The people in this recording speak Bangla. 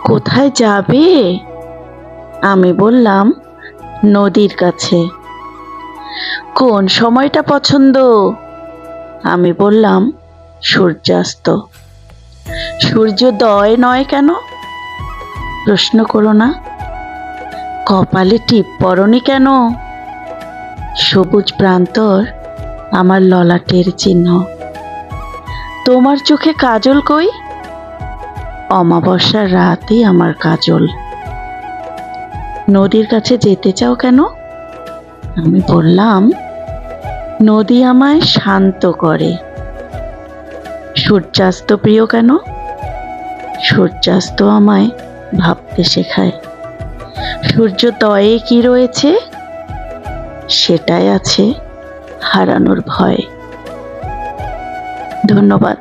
কোথায় যাবে? আমি বললাম, নদীর কাছে। কোন সময়টা পছন্দ? আমি বললাম, সূর্যাস্ত। সূর্যোদয় নয় কেন? প্রশ্ন করো না। কপালে টিপ পরনি কেন? সবুজ প্রান্তর আমার ললাটের চিহ্ন। তোমার চোখে কাজল কই? অমাবস্যার রাতই আমার কাজল। নদীর কাছে যেতে চাও কেন? আমি বললাম, নদী আমায় শান্ত করে। সূর্যাস্ত প্রিয় কেন? সূর্যাস্ত আমায় ভাবতে শেখায়। সূর্যোদয়ে কি রয়েছে? সেটাই আছে হারানোর ভয়। ধন্যবাদ।